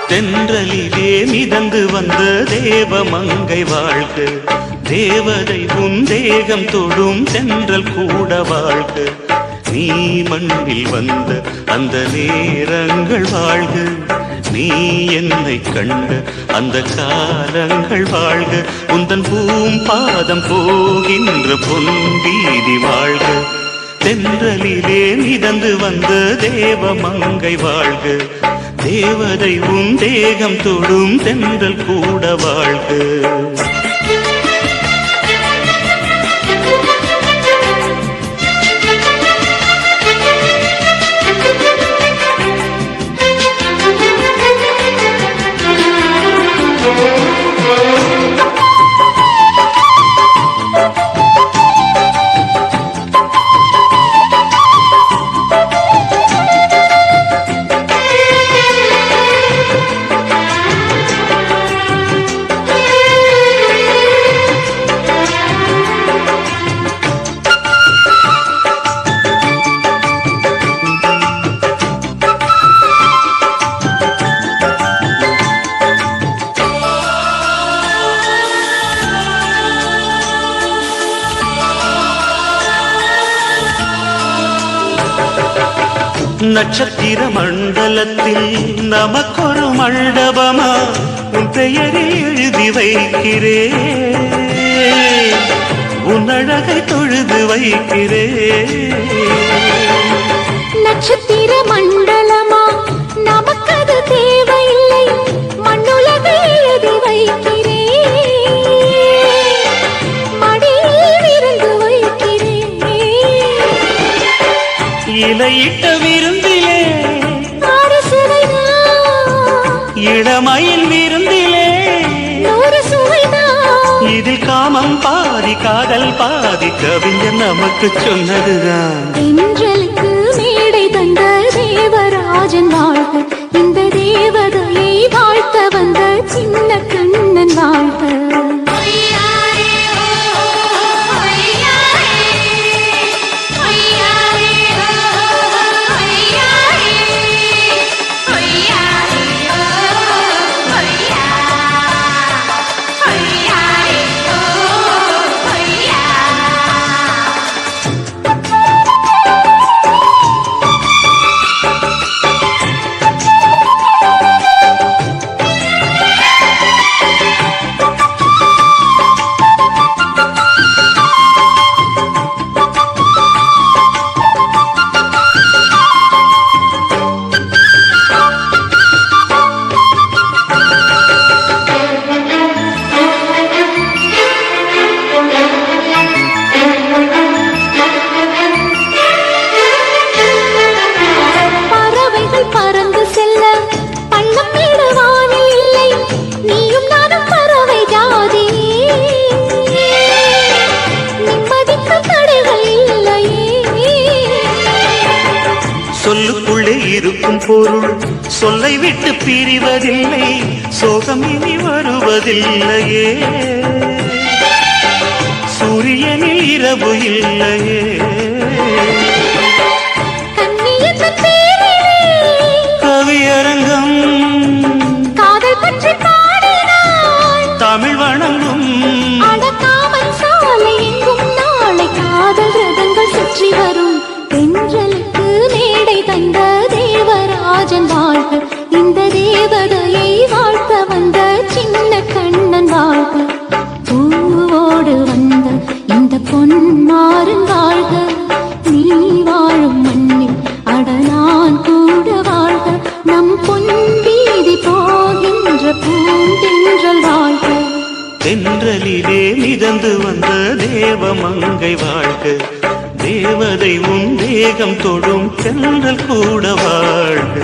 தென்றலிலே மிதந்து வந்த தேவமங்கை வாழ்க, தேவதை உன் தேகம் தொடும் தென்றல் கூட வாழ்க. நீ மண்ணில் வந்த அந்த நேரங்கள் வாழ்க, நீ என்னை கண்ட அந்த காலங்கள் வாழ்க. உந்தன் பூம்பாதம் போகின்ற பொன் வீதி வாழ்க. தென்றலிலே மிதந்து வந்த தேவமங்கை வாழ்க, தேவதை உன் தேகம் தொடும் தென்றல் கூட வாழ்க. நட்சத்திர மண்டலத்தில் நமக்கொரு மண்டபமா உன் பெயரில் எழுதி வைக்கிறேன், உன் அழகை தொழுது வைக்கிறேன். நட்சத்திர மண்டலமா நமக்கது தேவையில்லை, மண்ணுலகை எழுதி வைக்கிறேன், மடியில் இருந்து வைக்கிறேன். இலையிட்ட விருந்திலே இளமயில் விருந்திலே இதில் காமம் பாதி காதல் பாதி கவிஞர் நமக்கு சொன்னதுதான். தென்றலுக்கு மேடை தந்த தேவராஜன் வாழ்க, இந்த தேவதையை வாழ்த்த வந்த சின்ன கண்ணன் வாழ்க. சொல்லுக்குள்ளே இருக்கும் பொருள் சொல்லை விட்டு பிரிவதில்லை, சோகம் இனி வருவதில்லையே, சூரியனில் இரவு இல்லையே. கவியரங்கம் காதல் பற்றி பாடினாள், தமிழ் வணங்கும் அடக்காமல் சாலை எங்கும் நாளை காதல் ரதங்கள் சுற்றி வரும். தென்றலுக்கு மேடை தந்த தேவராஜன் வாழ்க, இந்த தேவதையை வாழ்த்த வந்த சின்ன கண்ணன் வாழ்க. பூவோடு வந்த இந்த பொன்மாறன் வாழ்க, நீ வாழும் மண்ணில் அடனான் கூட வாழ்க. நம் பொன் வீதி போகின்ற பூந்தென்றல் வாழ்க. தென்றலிலே மிதந்து வந்த தேவமங்கை வாழ்க, தேவதை உன் தேகம் தொடும் தென்றல் கூட வாழ்க.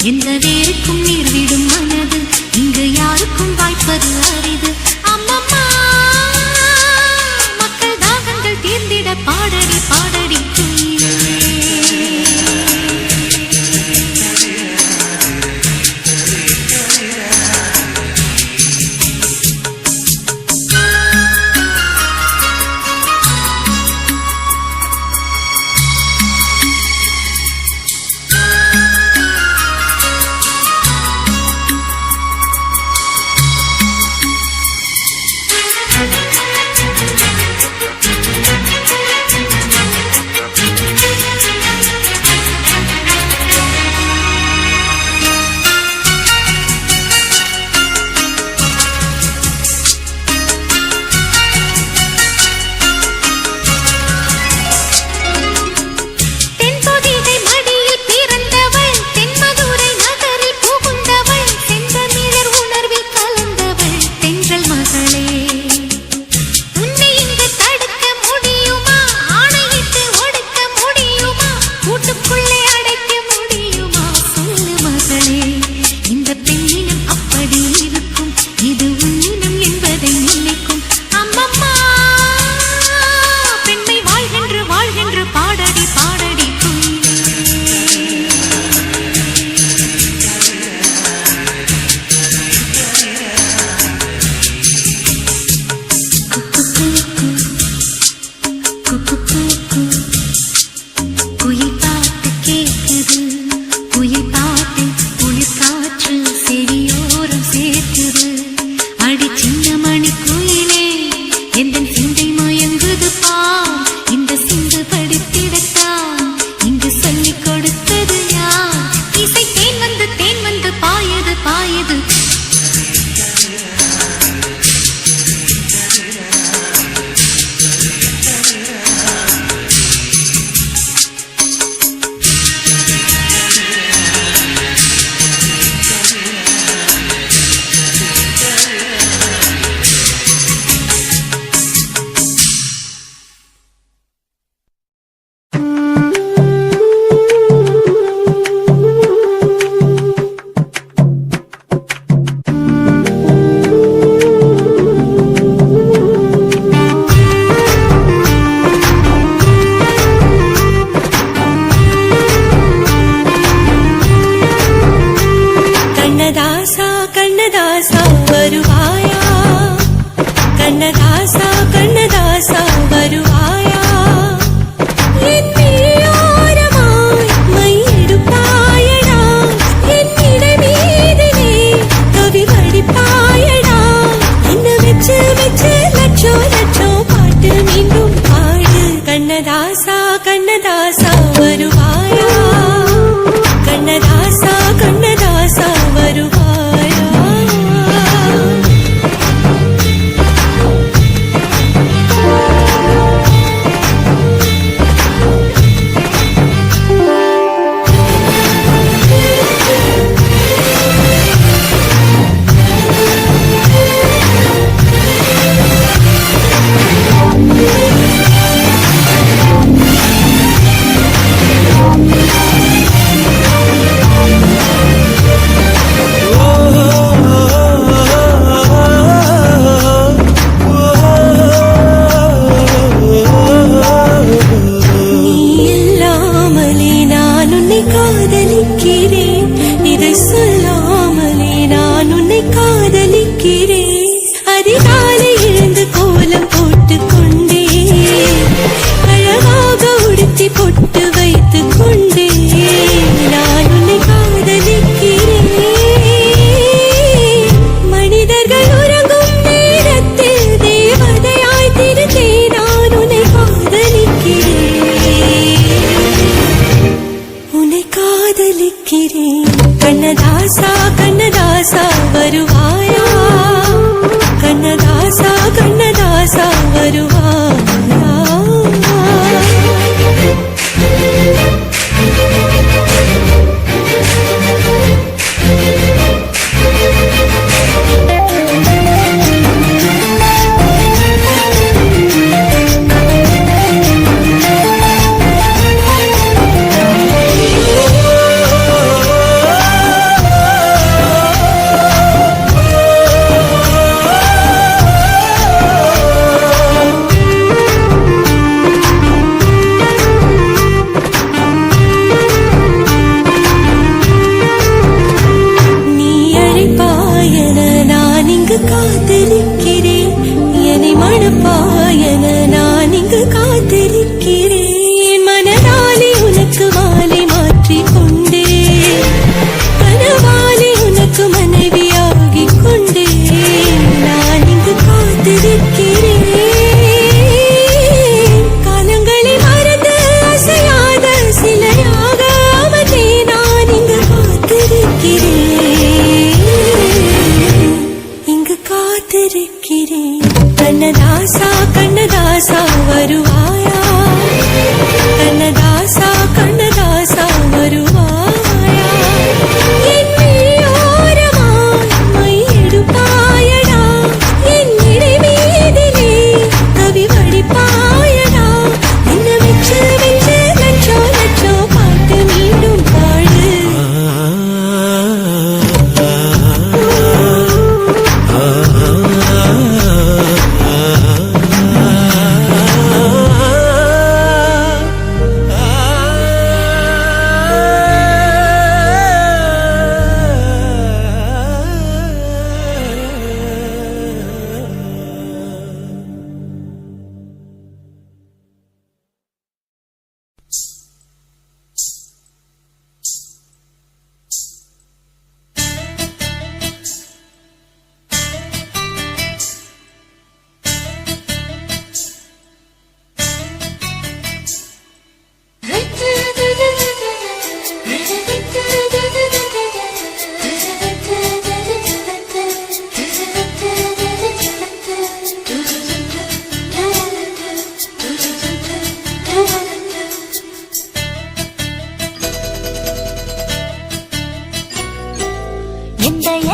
எந்த வேருக்கும் நீர் விடும் மனது இங்கு யாருக்கும் வாய்ப்பது அரிது. அம்மம்மா மக்கள் தாகங்கள் தீர்ந்திட பாடடி பாடடி குயிலே.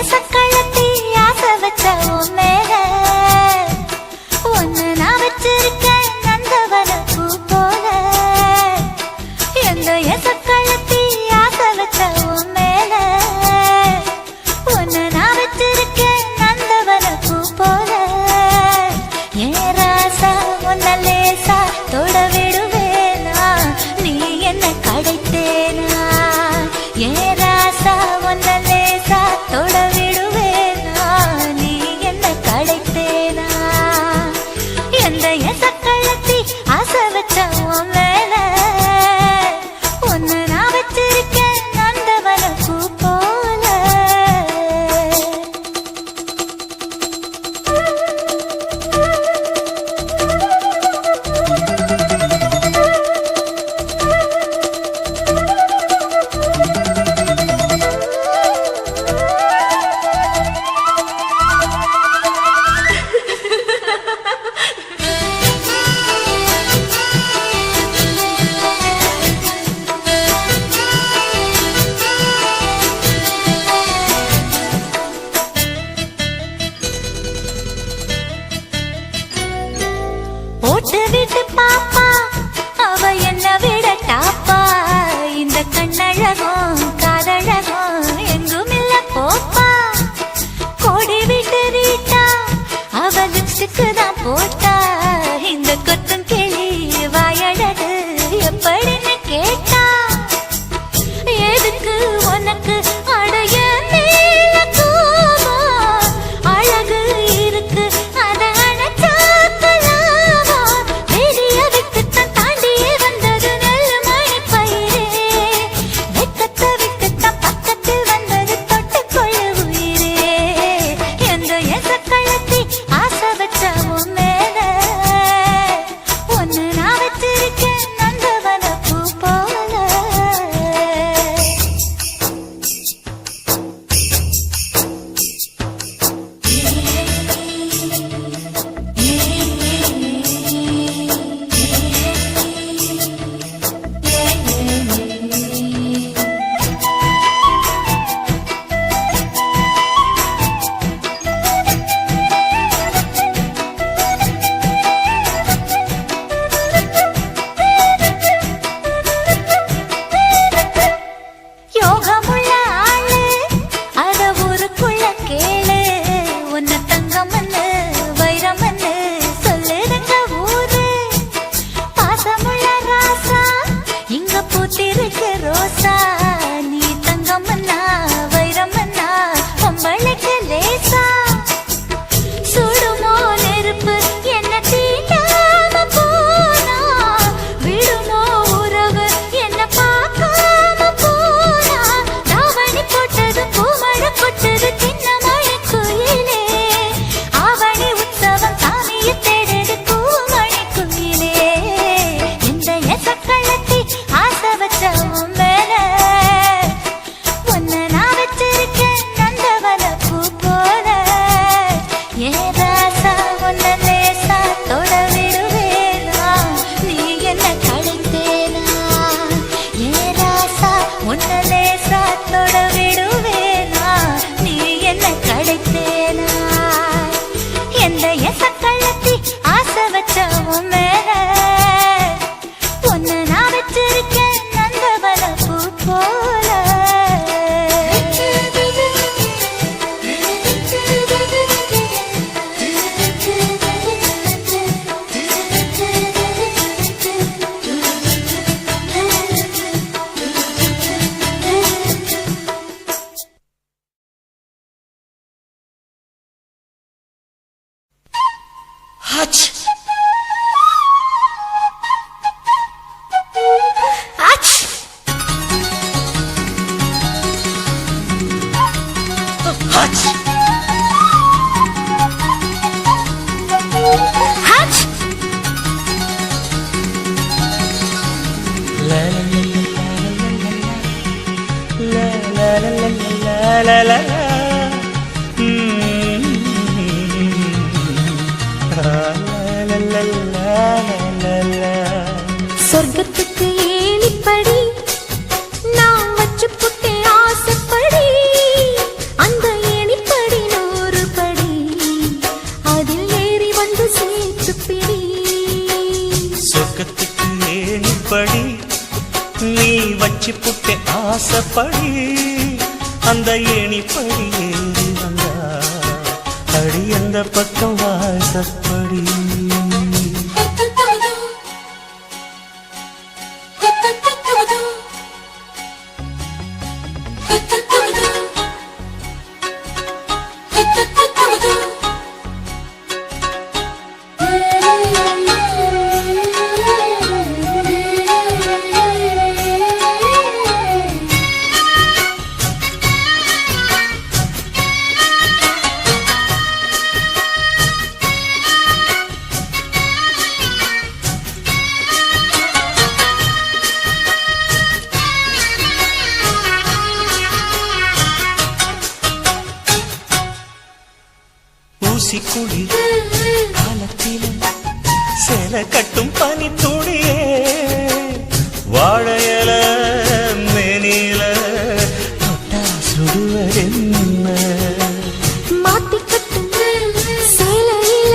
எசக்களத்தி ஆசை வச்ச உன் மேல ஒன்னு நான் வச்சிருக்கேன் நந்தவன பூ போல. எந்த எசக்களத்தி ஆசை வச்ச உன் மேல ஒன்னு நான் வச்சிருக்கேன் நந்தவன பூ போல. ஏன் ராசா உன்ன லேசா தொட விடுவேனா நீ என்ன கடைத்தேனா. ஏன் ராசா உன்ன லேசா தொட விடுவேனா நீ என்ன கடைத்தேனா. எந்த எசக்களத்தி ஆசை வச்ச உன் மேல ஒன்னு நான் வச்சிருக்கேன் நந்தவன பூ போல. போட்டு விட்டு பாப்பா அவ என்ன விட டாப்பா. இந்த கண்ணழகும் காதழகும் எங்கும் இல்ல போப்பா. கோடி விட்டு ரீட்டா அவ லிப்ஸ்டிக்கு தான் போட்டா. இந்த கொத்தும் கிளி வாயழகு எப்படின்னு கேட்டா. எதுக்கு உனக்கு அடைய மேல கோபம் அழகு இருக்கு அத அணைச்சாக்கலாமா. வெளிய விட்டுத்தான் தாண்டியே வந்தது நெல் மணி பயிரே. வெக்கத்தை விட்டுத்தான் பக்கத்தில் வந்தது தொட்டுக்கொள்ள உயிரே. எந்த எசக்களத்தி ஆசை வச்ச உன் மேல ஒன்னு நான் வச்சிருக்கேன் நந்தவன பூ போல. யோகமுள்ள ஆளு அத ஊருக்குள்ள கேளு. உன்ன தங்கமன்னு வைரமன்னு சொல்லுதுங்க ஊரு. பாசமுள்ள ராசா இங்க பூத்திருக்கு ரோசா. நீ தங்கமன்னா வைரமன்னா பொம்பளைக்கு லேசா. சுடுமோ நெருப்பு என்ன தீண்டாம போனா. விடுமோ உறவு என்ன பார்க்காம போனா. தாவணி போட்டது பூமழை கொட்டது சின்ன மழை குயிலே. ஆவணி உற்சவம் சாமியை தேடுது பூமணி குயிலே. இந்த எசக்களத்தி ஆசை வச்ச உன் மேல ஒன்னு நான் வச்சிருக்கேன் நந்தவன பூ போல. ஏன் ராசா உன்ன லேசா தொட விடுவேனா நீ என்ன கடைத்தேனா. ஏன் ராசா உன்ன லேசா தொட விடுவேனா நீ என்ன கடைத்தேனா. எந்த எசக்களத்தி ஆசை வச்ச உன் மேல ஒன்னு நான் வச்சிருக்கேன் நந்தவன பூ போல. ஹச் ஆச் ஹச் ஆச் la la la la la la la la. சொர்க்கத்துக்கு ஏணிப்படி நான் வச்சு புட்டேன் ஆசைப்படி. அந்த ஆசைப்படி அந்த ஏணிப்படி ஏறி வந்தா அடி அந்த பக்கம் வாசப்படி. ஊசிக்குளிர் காலத்தில சேல கட்டும் பனி துணியே வாழையல மேனில தொட்டா சுடுவதென்ன மாத்தி கட்டும் சேலையில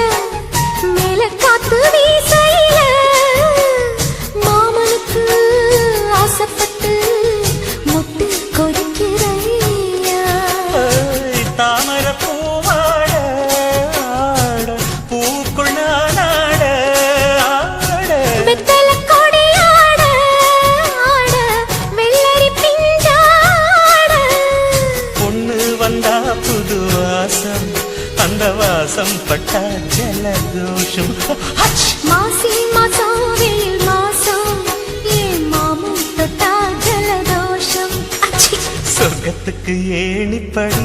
மேல காத்து வீசையில மாமனுக்கு ஆசைப்பட்டு முட்டு கொதிக்கிறையா தாமர அந்த வாசம் பட்டா ஜலதோஷம். மாசி மாசம் வெயில் மாசம் ஏன் மாமும் தொட்டா ஜலதோஷம். சொர்க்கத்துக்கு ஏணிப்படி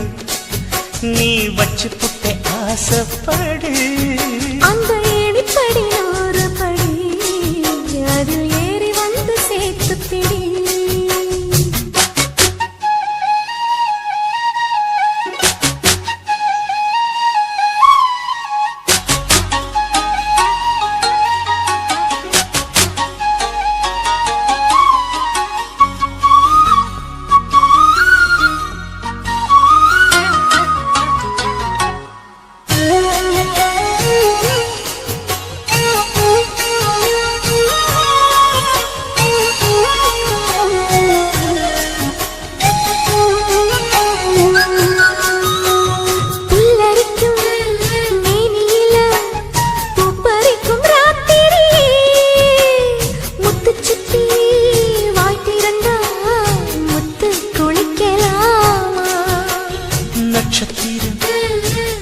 நீ வச்சு புட்ட ஆசைப்படி அந்த ஏணிப்படி ஒரு படி அதில் ஏறி வந்து சேர்த்து பிடி.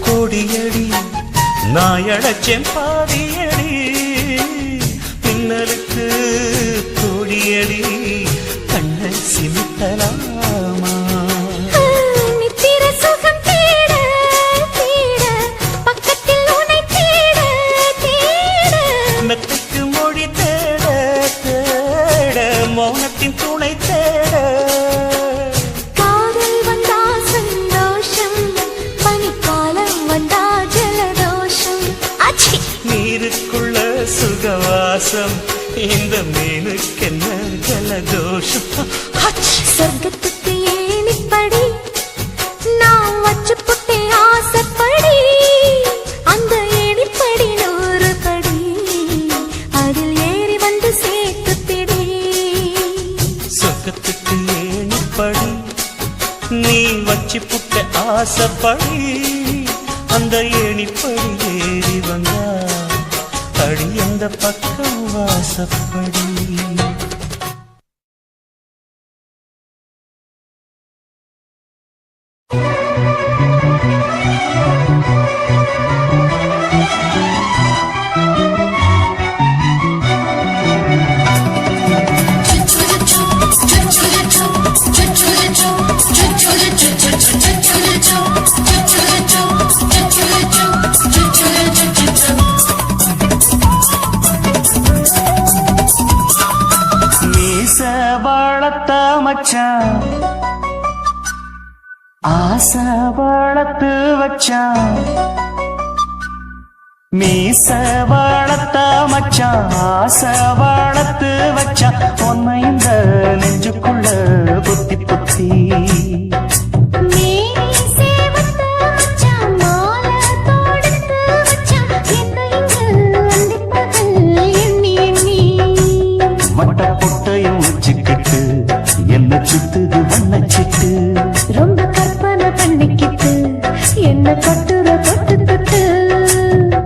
கோடியடி நாயடச்சேன் பாதியடி பின்னலுக்கு கோடியடி கண்ண சிமித்தலாமா நித்திர சுகம் தேட தேட பக்கத்தில் உன்னை தேட தேட மெத்தைக்கு மொழி தேட தேட மௌனத்தின் துணை தேட நீருக்குள்ள சுகவாசம் இந்த மீனுக்கென்ன ஜலதோஷம். சொர்க்கத்துக்கு ஏணிப்படி நான் வச்சு புட்டே ஆசைப்படி அந்த ஏணிப்படி ஒரு படி அதில் ஏறி வந்து சேர்த்து பிடி. சொர்க்கத்துக்கு ஏணிப்படி நீ வச்சு புட்ட ஆசைப்படி அந்த ஏணிப்படி ஏறி வந்தா அடி அந்த பக்கம் வாசப்படி. மச்சான் ஆசை வளர்த்து வச்சான் மீச வளர்த்த மச்சான் ஆசை வளர்த்து வச்சான் உன்னை இந்த நெஞ்சுக்குள்ள புத்தி புத்தி வட்ட பொட்டையும் வச்சுக்கிட்டு என்ன சுத்துது வண்ணச்சிட்டு ரொம்ப கற்பனை பண்ணிக்கிட்டு என்ன கட்டுற தொட்டு தொட்டு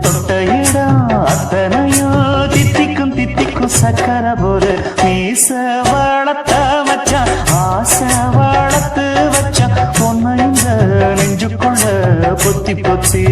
தொட்ட இடம் அத்தனையோ தித்திக்கும் தித்திக்கும் சக்கர போரு மீச வளர்த்த வச்சான் ஆசை வளர்த்து வச்சான் பொன்ன இந்த நெஞ்சுக்குள்ள பொத்தி பொத்தி